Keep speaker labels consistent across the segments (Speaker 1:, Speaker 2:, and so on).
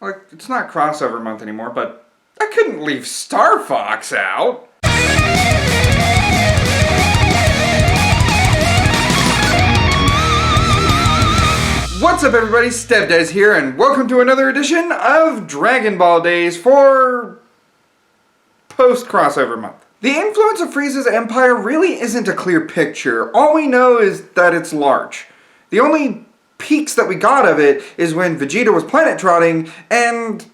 Speaker 1: Like, it's not crossover month anymore, but I couldn't leave Star Fox out. What's up, everybody? StevDez here, and welcome to another edition of Dragon Ball Days for post-crossover month. The influence of Frieza's empire really isn't a clear picture. All we know is that it's large. The only peaks that we got of it is when Vegeta was planet trotting and...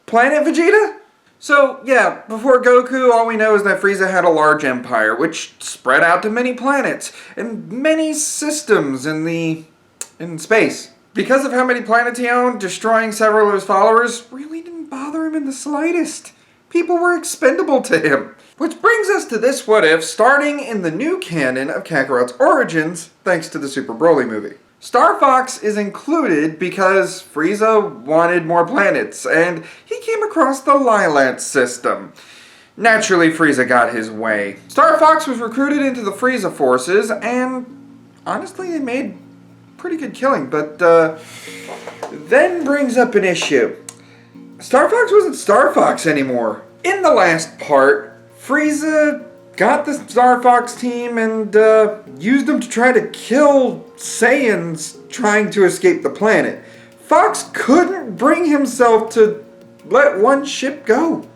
Speaker 1: Planet Vegeta? So, yeah, before Goku, all we know is that Frieza had a large empire, which spread out to many planets and many systems in space. Because of how many planets he owned, destroying several of his followers really didn't bother him in the slightest. People were expendable to him. Which brings us to this what if, starting in the new canon of Kakarot's origins, thanks to the Super Broly movie. Star Fox is included because Frieza wanted more planets, and he came across the Lilat system. Naturally, Frieza got his way. Star Fox was recruited into the Frieza forces, and honestly, they made pretty good killing, but then brings up an issue. Star Fox wasn't Star Fox anymore. In the last part, Frieza got the Star Fox team and used them to try to kill Saiyans trying to escape the planet. Fox couldn't bring himself to let one ship go.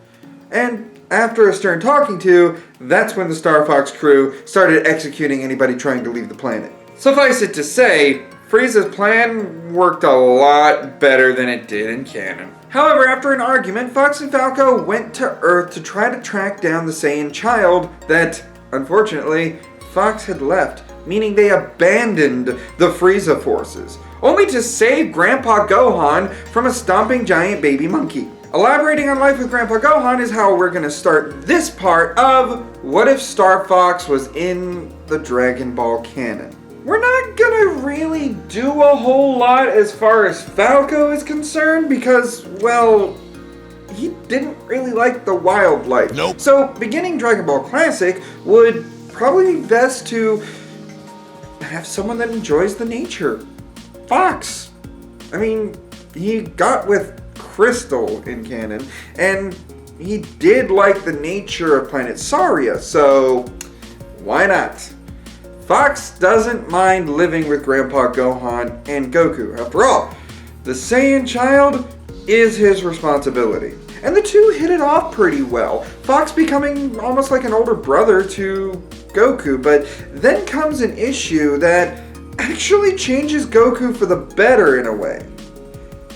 Speaker 1: And after a stern talking to, that's when the Star Fox crew started executing anybody trying to leave the planet. Suffice it to say, Frieza's plan worked a lot better than it did in canon. However, after an argument, Fox and Falco went to Earth to try to track down the Saiyan child that, unfortunately, Fox had left, meaning they abandoned the Frieza forces, only to save Grandpa Gohan from a stomping giant baby monkey. Elaborating on life with Grandpa Gohan is how we're going to start this part of What If Star Fox Was in the Dragon Ball canon. We're not gonna really do a whole lot as far as Falco is concerned because, well, he didn't really like the wildlife.
Speaker 2: Nope.
Speaker 1: So beginning Dragon Ball Classic would probably be best to have someone that enjoys the nature. Fox. I mean, he got with Crystal in canon, and he did like the nature of planet Saria, so why not? Fox doesn't mind living with Grandpa Gohan and Goku. After all, the Saiyan child is his responsibility. And the two hit it off pretty well, Fox becoming almost like an older brother to Goku, but then comes an issue that actually changes Goku for the better in a way.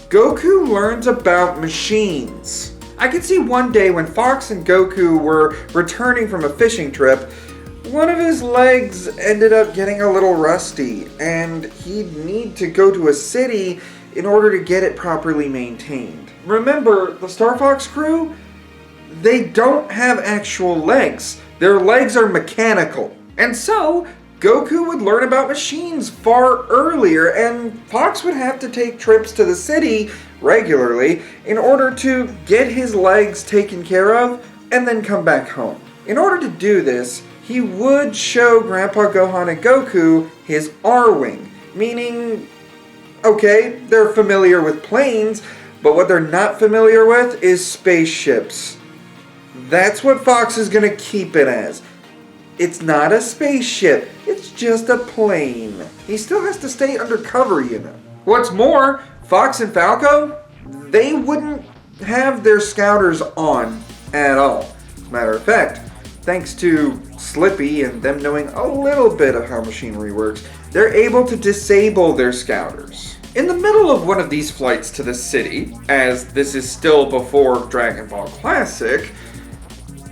Speaker 1: Goku learns about machines. I could see one day when Fox and Goku were returning from a fishing trip, one of his legs ended up getting a little rusty, and he'd need to go to a city in order to get it properly maintained. Remember, the Star Fox crew, they don't have actual legs. Their legs are mechanical. And so, Goku would learn about machines far earlier, and Fox would have to take trips to the city regularly in order to get his legs taken care of and then come back home. In order to do this, he would show Grandpa Gohan and Goku his R-Wing, meaning, okay, they're familiar with planes, but what they're not familiar with is spaceships. That's what Fox is going to keep it as. It's not a spaceship, it's just a plane. He still has to stay undercover, you know. What's more, Fox and Falco, they wouldn't have their scouters on at all. As a matter of fact, thanks to Slippy and them knowing a little bit of how machinery works, they're able to disable their scouters. In the middle of one of these flights to the city, as this is still before Dragon Ball Classic,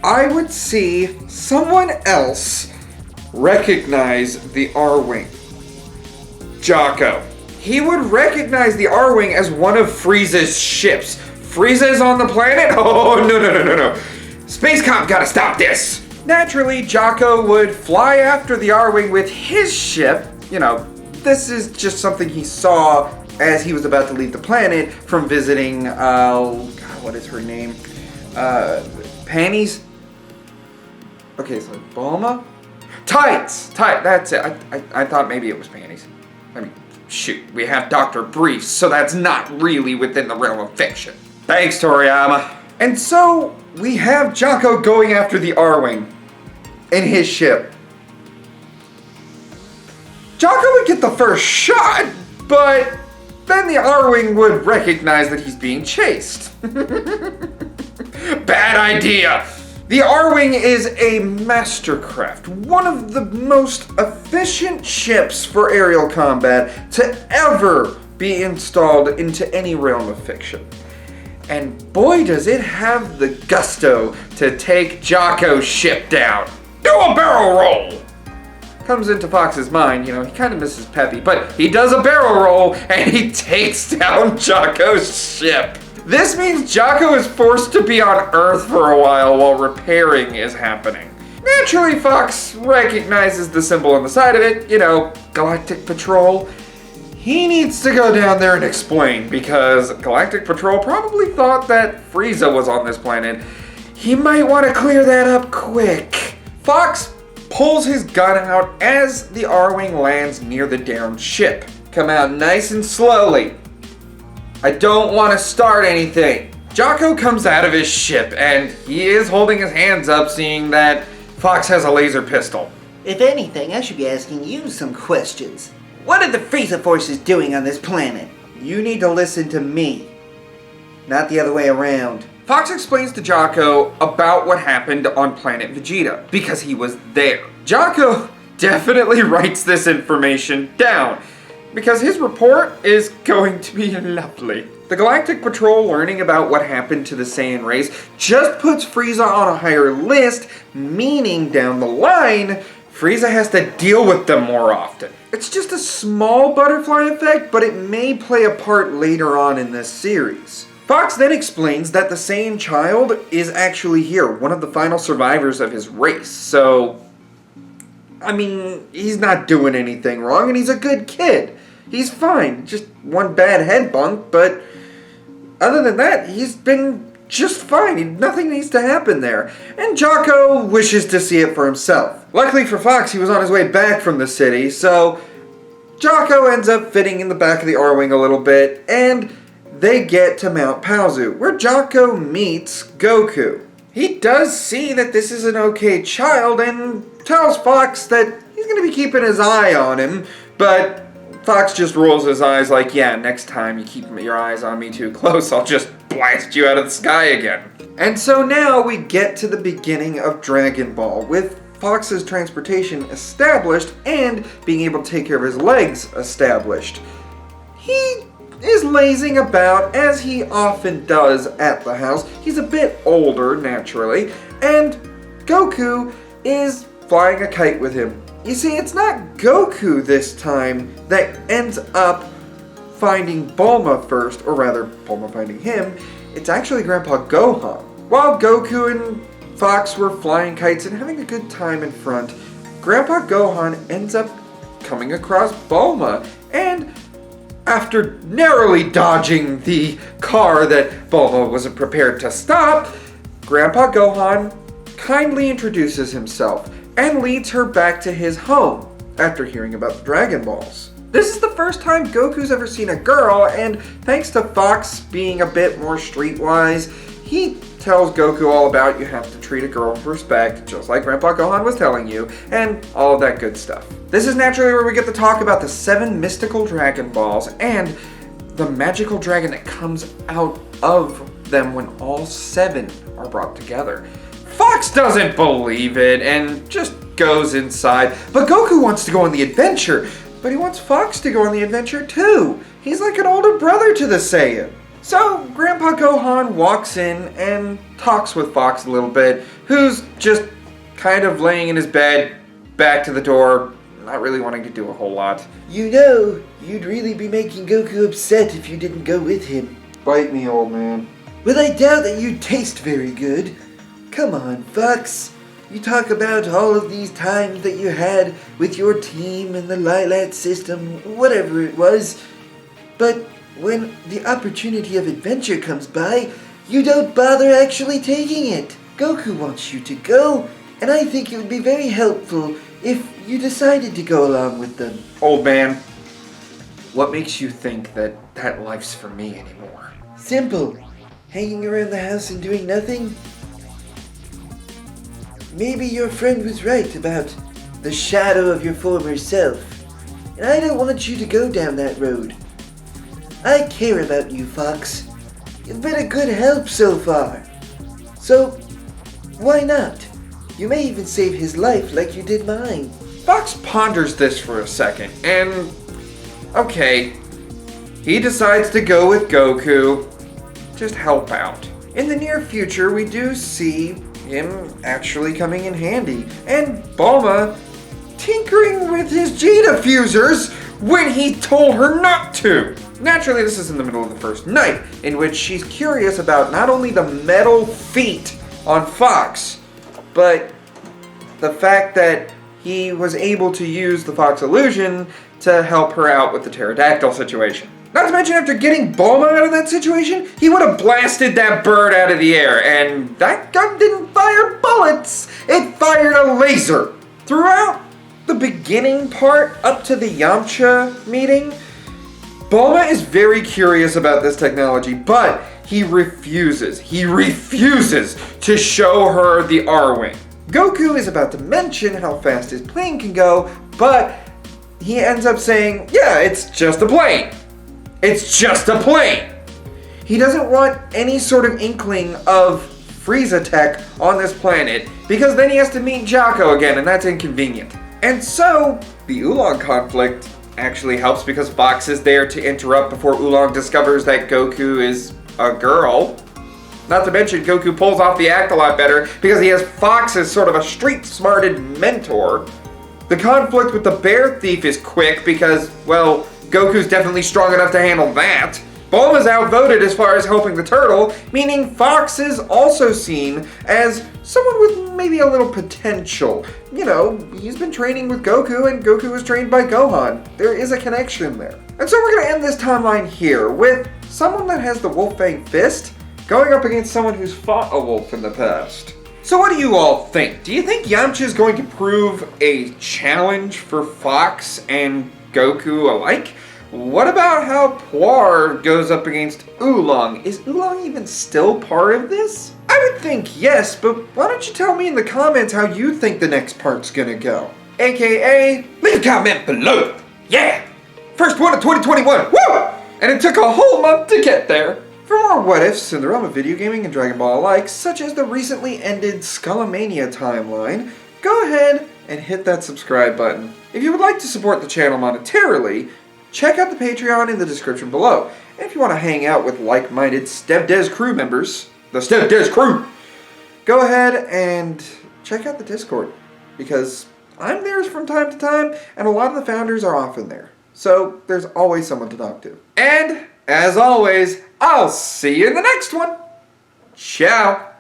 Speaker 1: I would see someone else recognize the R-Wing. Jocko. He would recognize the R-Wing as one of Frieza's ships. Frieza's on the planet? Oh, no. Space Cop gotta stop this! Naturally, Jocko would fly after the R-Wing with his ship. You know, this is just something he saw as he was about to leave the planet from visiting, what is her name? Panties? Okay, so Bulma? Tights! That's it. I thought maybe it was Panties. I mean, shoot, we have Dr. Briefs, so that's not really within the realm of fiction. Thanks, Toriyama. And so, we have Jocko going after the R-Wing in his ship. Jocko would get the first shot, but then the R-Wing would recognize that he's being chased. Bad idea! The R-Wing is a mastercraft, one of the most efficient ships for aerial combat to ever be installed into any realm of fiction. And boy does it have the gusto to take Jocko's ship down. Do a barrel roll! Comes into Fox's mind, he kind of misses Peppy, but he does a barrel roll and he takes down Jocko's ship. This means Jocko is forced to be on Earth for a while repairing is happening. Naturally, Fox recognizes the symbol on the side of it, Galactic Patrol. He needs to go down there and explain, because Galactic Patrol probably thought that Frieza was on this planet. He might want to clear that up quick. Fox pulls his gun out as the R-Wing lands near the downed ship. Come out nice and slowly. I don't want to start anything. Jocko comes out of his ship, and he is holding his hands up, seeing that Fox has a laser pistol.
Speaker 2: If anything, I should be asking you some questions. What are the Frieza forces doing on this planet?
Speaker 1: You need to listen to me, not the other way around. Fox explains to Jocko about what happened on planet Vegeta, because he was there. Jocko definitely writes this information down, because his report is going to be lovely. The Galactic Patrol learning about what happened to the Saiyan race just puts Frieza on a higher list, meaning down the line, Frieza has to deal with them more often. It's just a small butterfly effect, but it may play a part later on in this series. Fox then explains that the Saiyan child is actually here, one of the final survivors of his race, so he's not doing anything wrong, and he's a good kid. He's fine, just one bad head bump, but other than that, he's been just fine. Nothing needs to happen there. And Jocko wishes to see it for himself. Luckily for Fox, he was on his way back from the city, so Jocko ends up fitting in the back of the R-Wing a little bit, and they get to Mount Paozu, where Jocko meets Goku. He does see that this is an okay child and tells Fox that he's going to be keeping his eye on him, but Fox just rolls his eyes like, yeah, next time you keep your eyes on me too close, I'll just blast you out of the sky again. And so now we get to the beginning of Dragon Ball, with Fox's transportation established and being able to take care of his legs established. He is lazing about, as he often does at the house. He's a bit older, naturally, and Goku is flying a kite with him. You see, it's not Goku this time that ends up finding Bulma first, or rather, Bulma finding him. It's actually Grandpa Gohan. While Goku and Fox were flying kites and having a good time in front, Grandpa Gohan ends up coming across Bulma, and after narrowly dodging the car that Bulma wasn't prepared to stop, Grandpa Gohan kindly introduces himself and leads her back to his home after hearing about the Dragon Balls. This is the first time Goku's ever seen a girl, and thanks to Fox being a bit more streetwise, he tells Goku all about you have to treat a girl with respect, just like Grandpa Gohan was telling you, and all of that good stuff. This is naturally where we get to talk about the 7 mystical Dragon Balls and the magical dragon that comes out of them when all 7 are brought together. Fox doesn't believe it and just goes inside, but Goku wants to go on the adventure, but he wants Fox to go on the adventure too. He's like an older brother to the Saiyan. So Grandpa Gohan walks in and talks with Fox a little bit, who's just kind of laying in his bed, back to the door, not really wanting to do a whole lot.
Speaker 2: You know, you'd really be making Goku upset if you didn't go with him.
Speaker 1: Bite me, old man.
Speaker 2: Well, I doubt that you taste very good. Come on, Fox. You talk about all of these times that you had with your team and the Lilat system, whatever it was. But when the opportunity of adventure comes by, you don't bother actually taking it. Goku wants you to go, and I think it would be very helpful if you decided to go along with them.
Speaker 1: Old man, What makes you think that that life's for me anymore?
Speaker 2: Simple. Hanging around the house and doing nothing? Maybe your friend was right about the shadow of your former self. And I don't want you to go down that road. I care about you, Fox. You've been a good help so far. So, why not? You may even save his life like you did mine.
Speaker 1: Fox ponders this for a second, and okay, he decides to go with Goku. Just help out. In the near future, we do see him actually coming in handy, and Bulma tinkering with his Jada fusers when he told her not to. Naturally, this is in the middle of the first night, in which she's curious about not only the metal feet on Fox, but the fact that he was able to use the Fox illusion to help her out with the pterodactyl situation. Not to mention, after getting Bulma out of that situation, he would have blasted that bird out of the air, and that gun didn't fire bullets, it fired a laser. Throughout the beginning part, up to the Yamcha meeting, Bulma is very curious about this technology, but he refuses to show her the R-Wing. Goku is about to mention how fast his plane can go, but he ends up saying, yeah, it's just a plane. It's just a plane. He doesn't want any sort of inkling of Frieza tech on this planet, because then he has to meet Jocko again, and that's inconvenient. And so, the Oolong conflict actually helps because Fox is there to interrupt before Oolong discovers that Goku is a girl. Not to mention, Goku pulls off the act a lot better because he has Fox as sort of a street-smarted mentor. The conflict with the bear thief is quick because, well, Goku's definitely strong enough to handle that. Bulma's outvoted as far as helping the turtle, meaning Fox is also seen as someone with maybe a little potential. You know, he's been training with Goku, and Goku was trained by Gohan. There is a connection there. And so we're going to end this timeline here with someone that has the Wolfang Fist going up against someone who's fought a wolf in the past. So what do you all think? Do you think Yamcha is going to prove a challenge for Fox and Goku alike? What about how Puar goes up against Oolong? Is Oolong even still part of this? I would think yes, but why don't you tell me in the comments how you think the next part's gonna go? AKA, leave a comment below. Yeah! First one of 2021, woo! And it took a whole month to get there. For more what-ifs in the realm of video gaming and Dragon Ball alike, such as the recently ended Skullomania timeline, go ahead and hit that subscribe button. If you would like to support the channel monetarily, check out the Patreon in the description below. And if you want to hang out with like-minded StevDez crew members, the StevDez crew, go ahead and check out the Discord, because I'm there from time to time, and a lot of the founders are often there. So there's always someone to talk to. And, as always, I'll see you in the next one. Ciao.